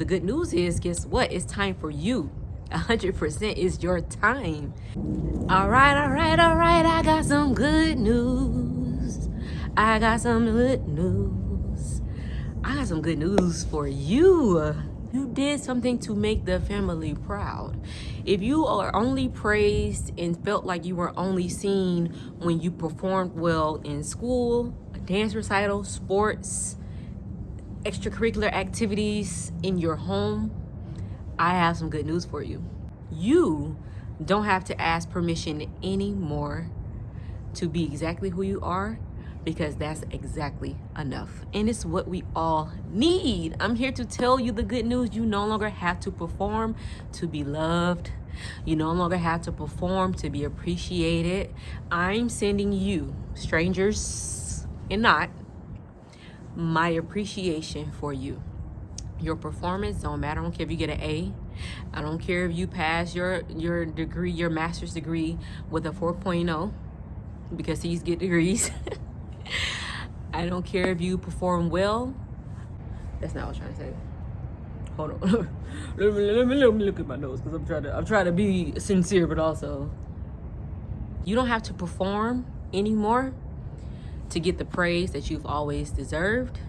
The good news is, guess what? It's time for you. 100% is your time. All right. I got some good news. I got some good news. I got some good news for you. You did something to make the family proud. If you are only praised and felt like you were only seen when you performed well in school, a dance recital, sports, extracurricular activities in your home, I have some good news for you. You don't have to ask permission anymore to be exactly who you are, because that's exactly enough. And it's what we all need. I'm here to tell you the good news. You no longer have to perform to be loved. You no longer have to perform to be appreciated. I'm sending you, strangers and not, my appreciation for you. Your performance don't matter. I don't care if you get an A. I don't care if you pass your degree, your master's degree with a 4.0, because these get degrees. I don't care if you perform well. That's not what I'm trying to say. Hold on. let me look at my notes, because I'm trying to be sincere, but also, you don't have to perform anymore to get the praise that you've always deserved.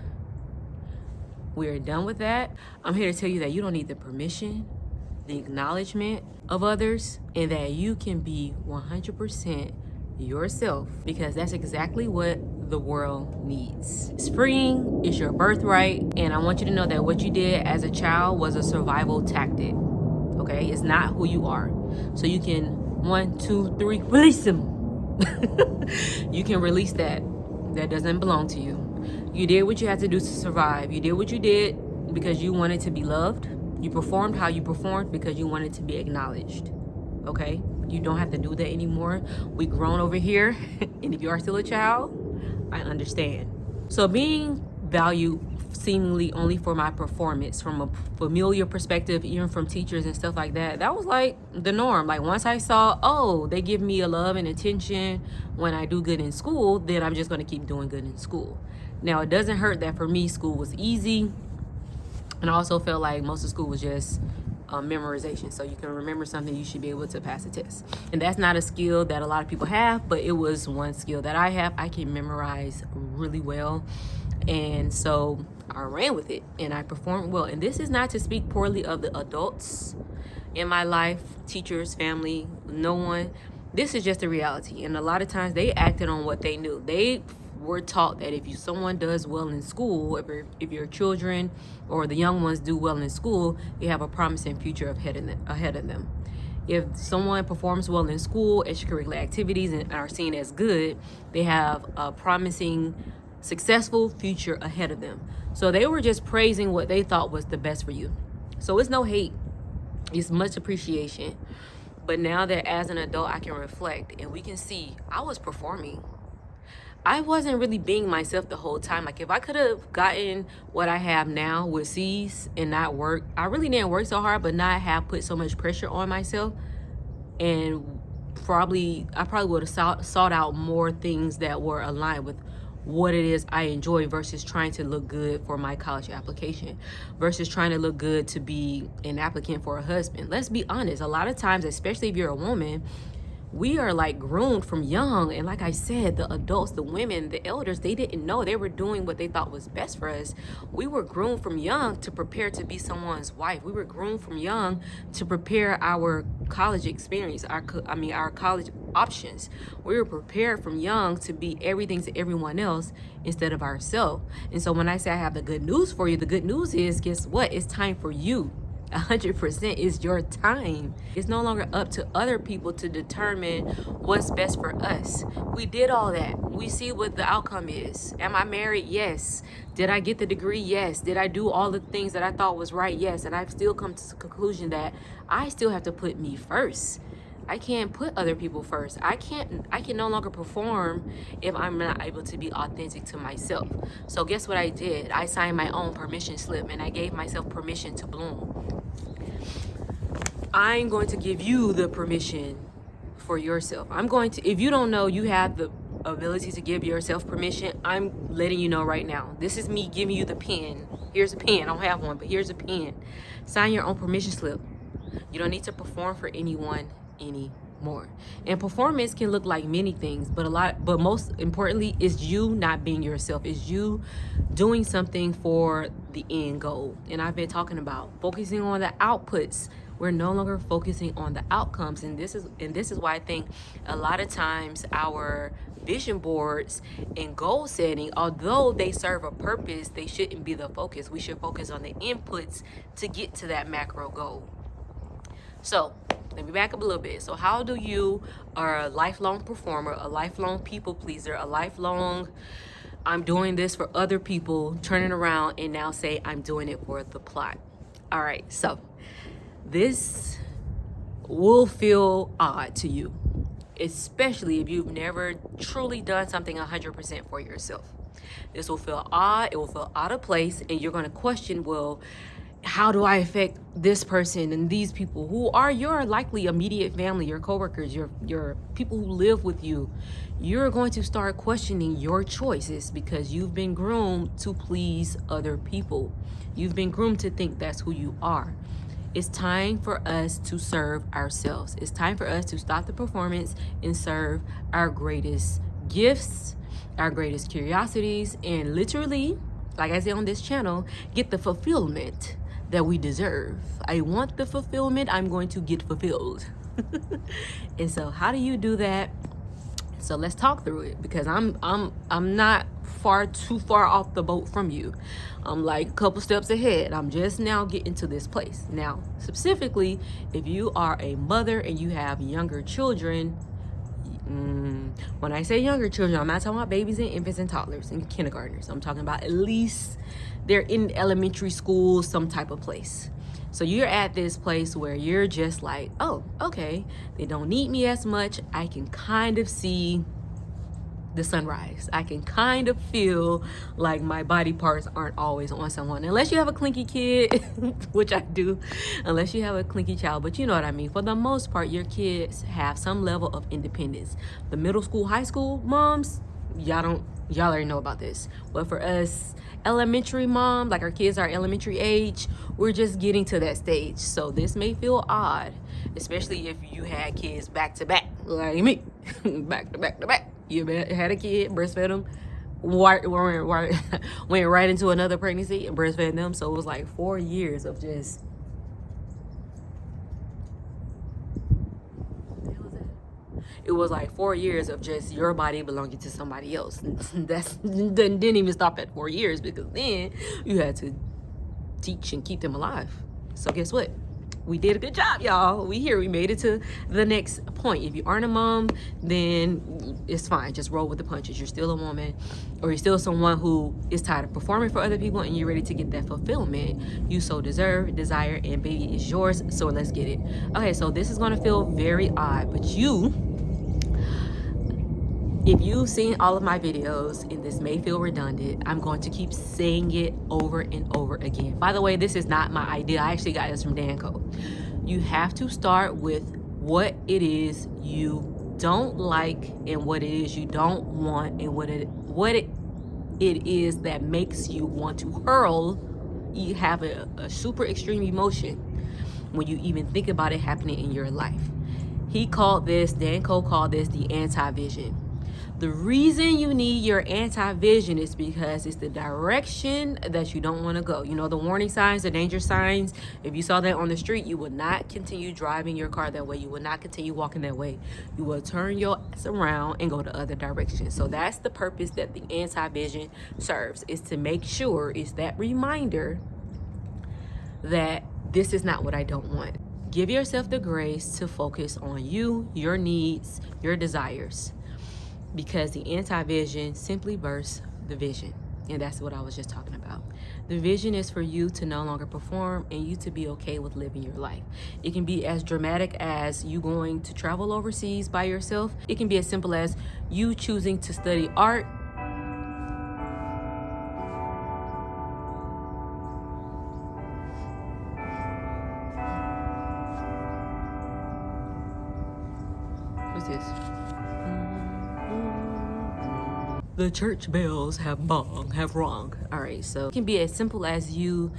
We're done with that. I'm here to tell you that you don't need the permission, the acknowledgement of others, and that you can be 100% yourself, because that's exactly what the world needs. Spring is your birthright, and I want you to know that what you did as a child was a survival tactic. Okay, it's not who you are. So you can 1, 2, 3 release them. You can release that doesn't belong to you. You did what you had to do to survive. You did what you did because you wanted to be loved. You performed how you performed because you wanted to be acknowledged. Okay? You don't have to do that anymore. We grown over here. And if you are still a child, I understand. So being valued seemingly only for my performance, from a familiar perspective, even from teachers and stuff like that, that was like the norm. Like once I saw, oh, they give me a love and attention when I do good in school, then I'm just going to keep doing good in school. Now, it doesn't hurt that for me, school was easy. And I also felt like most of school was just memorization. So you can remember something, you should be able to pass a test. And that's not a skill that a lot of people have, but it was one skill that I have. I can memorize really well. And so I ran with it and I performed well. And this is not to speak poorly of the adults in my life, teachers, family, no one. This is just a reality. And a lot of times they acted on what they knew. They were taught that if someone does well in school, if your children or the young ones do well in school, you have a promising future ahead of them. If someone performs well in school, extracurricular activities, and are seen as good, they have a promising, successful future ahead of them. So they were just praising what they thought was the best for you. So it's no hate, it's much appreciation. But now that as an adult I can reflect and we can see I was performing. I wasn't really being myself the whole time. Like if I could have gotten what I have now with C's and not work, I really didn't work so hard, but not have put so much pressure on myself, and I probably would have sought out more things that were aligned with what it is I enjoy, versus trying to look good for my college application, versus trying to look good to be an applicant for a husband. Let's be honest, a lot of times, especially if you're a woman, we are like groomed from young. And like I said, the adults, the women, the elders, they didn't know. They were doing what they thought was best for us. We were groomed from young to prepare to be someone's wife. We were groomed from young to prepare our college experience, our college options. We were prepared from young to be everything to everyone else instead of ourselves. And so when I say I have the good news for you, the good news is, guess what? It's time for you. 100% is your time. It's no longer up to other people to determine what's best for us. We did all that. We see what the outcome is. Am I married? Yes. Did I get the degree? Yes. Did I do all the things that I thought was right? Yes. And I've still come to the conclusion that I still have to put me first. I can't put other people first. I can no longer perform if I'm not able to be authentic to myself. So guess what I did? I signed my own permission slip and I gave myself permission to bloom. I'm going to give you the permission for yourself. If you don't know you have the ability to give yourself permission, I'm letting you know right now. This is me giving you the pen Here's a pen. I don't have one, but here's a pen. Sign your own permission slip. You don't need to perform for anyone anymore. And performance can look like many things, but most importantly is you not being yourself, is you doing something for the end goal. And I've been talking about focusing on the outputs. We're no longer focusing on the outcomes, and this is why I think a lot of times our vision boards and goal setting, although they serve a purpose, they shouldn't be the focus. We should focus on the inputs to get to that macro goal. So let me back up a little bit. So how do you are a lifelong performer, a lifelong people pleaser, a lifelong I'm doing this for other people, turning around and now say I'm doing it for the plot? All right, so this will feel odd to you, especially if you've never truly done something 100% for yourself. This will feel odd, it will feel out of place, and you're going to question, well, how do I affect this person and these people who are your likely immediate family, your coworkers, your people who live with you? You're going to start questioning your choices because you've been groomed to please other people. You've been groomed to think that's who you are. It's time for us to serve ourselves. It's time for us to stop the performance and serve our greatest gifts, our greatest curiosities, and literally, like I say on this channel, get the fulfillment that we deserve. I want the fulfillment, I'm going to get fulfilled. And so how do you do that? So let's talk through it, because I'm not too far off the boat from you. I'm like a couple steps ahead. I'm just now getting to this place. Now, specifically, if you are a mother and you have younger children, when I say younger children, I'm not talking about babies and infants and toddlers and kindergartners. I'm talking about at least they're in elementary school, some type of place. So you're at this place where you're just like, oh, okay, they don't need me as much. I can kind of see the sunrise. I can kind of feel like my body parts aren't always on someone, unless you have a clinky kid, which I do, unless you have a clinky child, but you know what I mean. For the most part, your kids have some level of independence. The middle school, high school moms, y'all already know about this. But for us elementary mom, like our kids are elementary age, we're just getting to that stage. So this may feel odd, especially if you had kids back to back, like me, back to back to back. You had a kid, breastfed them, went right into another pregnancy and breastfed them. So it was like 4 years of just, it was like 4 years of just your body belonging to somebody else. That's didn't even stop at 4 years, because then you had to teach and keep them alive. So guess what? We did a good job, y'all. We made it to the next point. If you aren't a mom, then it's fine. Just roll with the punches. You're still a woman, or you're still someone who is tired of performing for other people and you're ready to get that fulfillment you so deserve, desire, and baby is yours. So let's get it. Okay, so this is going to feel very odd, but if you've seen all of my videos, and this may feel redundant, I'm going to keep saying it over and over again. By the way, this is not my idea. I actually got this from Danco. You have to start with what it is you don't like and what it is you don't want, and what it is that makes you want to hurl. You have a super extreme emotion when you even think about it happening in your life. Danco called this the anti-vision. The reason you need your anti-vision is because it's the direction that you don't want to go. You know, the warning signs, the danger signs. If you saw that on the street, you would not continue driving your car that way. You would not continue walking that way. You will turn your ass around and go the other direction. So that's the purpose that the anti-vision serves, is to make sure, it's that reminder that this is not what I don't want. Give yourself the grace to focus on you, your needs, your desires, because the anti-vision simply bursts the vision. And that's what I was just talking about. The vision is for you to no longer perform and you to be okay with living your life. It can be as dramatic as you going to travel overseas by yourself. It can be as simple as you choosing to study art. What's this? The church bells have rung. All right, so it can be as simple as you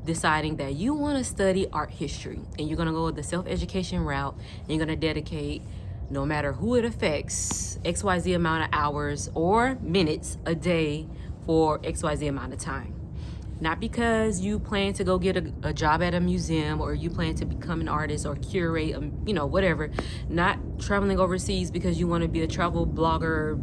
deciding that you want to study art history and you're going to go the self-education route and you're going to dedicate, no matter who it affects, XYZ amount of hours or minutes a day for XYZ amount of time. Not because you plan to go get a job at a museum or you plan to become an artist or curate, you know, whatever. Not traveling overseas because you want to be a travel blogger,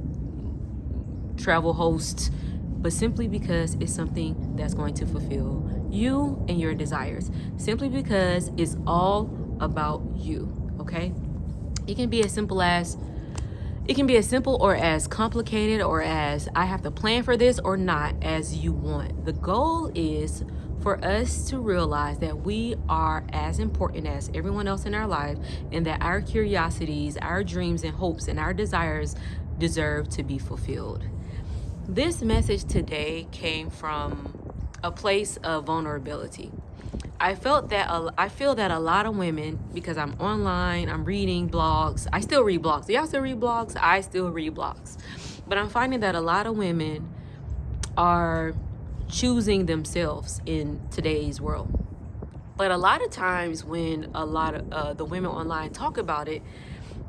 travel host, but simply because it's something that's going to fulfill you and your desires. Simply because it's all about you, okay? It can be as simple or as complicated or as I have to plan for this or not as you want. The goal is for us to realize that we are as important as everyone else in our life and that our curiosities, our dreams and hopes and our desires deserve to be fulfilled. This message today came from a place of vulnerability. I feel that a lot of women, because I'm online, I'm reading blogs. I still read blogs. Do y'all still read blogs? I still read blogs. But I'm finding that a lot of women are choosing themselves in today's world. But a lot of times when a lot of the women online talk about it,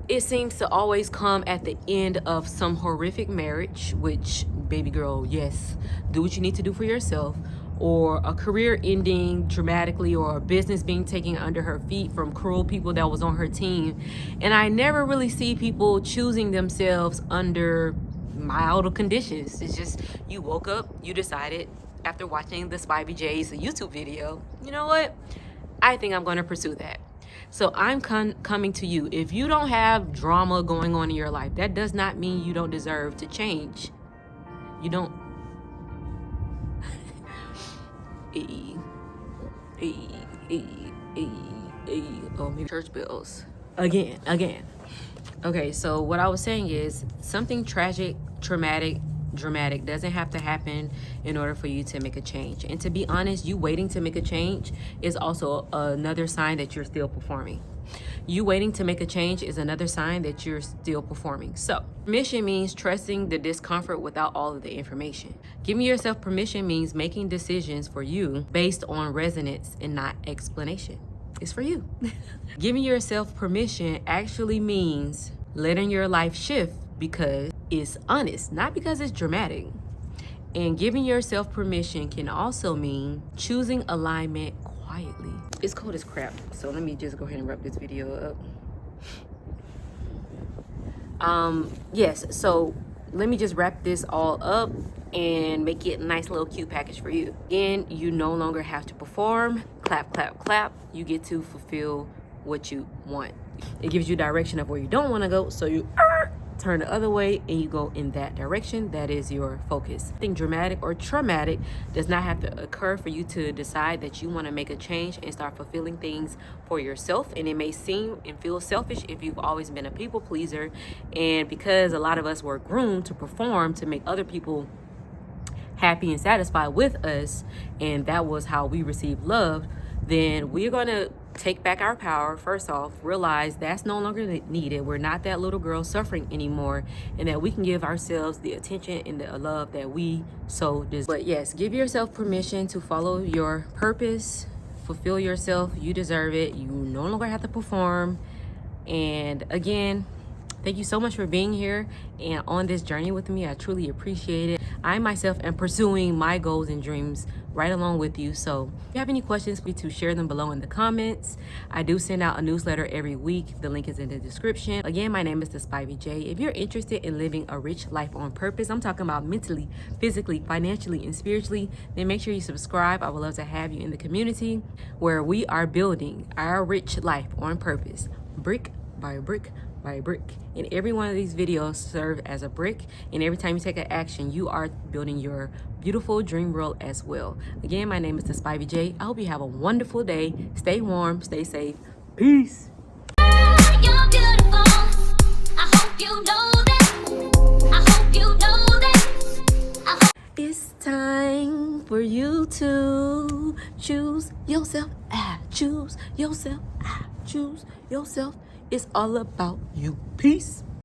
it seems to always come at the end of some horrific marriage, which, baby girl, yes, do what you need to do for yourself, or a career ending dramatically, or a business being taken under her feet from cruel people that was on her team. And I never really see people choosing themselves under mild conditions. It's just you woke up, you decided after watching the Spivey J's YouTube video, you know what? I think I'm going to pursue that. So I'm coming to you. If you don't have drama going on in your life, that does not mean you don't deserve to change. You don't. Oh, maybe church bells. Again. Okay, so what I was saying is something tragic, traumatic, dramatic doesn't have to happen in order for you to make a change. And to be honest, you waiting to make a change is also another sign that you're still performing. You waiting to make a change is another sign that you're still performing. So permission means trusting the discomfort without all of the information. Giving yourself permission means making decisions for you based on resonance and not explanation. It's for you. Giving yourself permission actually means letting your life shift because it's honest, not because it's dramatic. And giving yourself permission can also mean choosing alignment quietly. It's cold as crap, so let me just go ahead and wrap this video up. Yes, so let me just wrap this all up and make it a nice little cute package for you. Again, you no longer have to perform. Clap, clap, clap. You get to fulfill what you want. It gives you direction of where you don't want to go, so you turn the other way and you go in that direction. That is your focus. Something dramatic or traumatic does not have to occur for you to decide that you want to make a change and start fulfilling things for yourself. And it may seem and feel selfish if you've always been a people pleaser, and because a lot of us were groomed to perform to make other people happy and satisfied with us, and that was how we received love, then we're going to take back our power. First off, realize that's no longer needed. We're not that little girl suffering anymore, and that we can give ourselves the attention and the love that we so deserve. But yes, give yourself permission to follow your purpose, fulfill yourself. You deserve it. You no longer have to perform. And again, thank you so much for being here and on this journey with me. I truly appreciate it. I myself am pursuing my goals and dreams right along with you. So if you have any questions, please to share them below in the comments. I do send out a newsletter every week. The link is in the description. Again, my name is the Spivey J. If you're interested in living a rich life on purpose, I'm talking about mentally, physically, financially, and spiritually, then make sure you subscribe. I would love to have you in the community where we are building our rich life on purpose, brick by brick by brick. And every one of these videos serve as a brick, and every time you take an action, you are building your beautiful dream world as well. Again, my name is the Spivey J. I hope you have a wonderful day. Stay warm, stay safe. Peace. You're beautiful. I hope you know that. I hope you know that. It's time for you to choose yourself. Choose yourself. Choose yourself. It's all about you. Peace.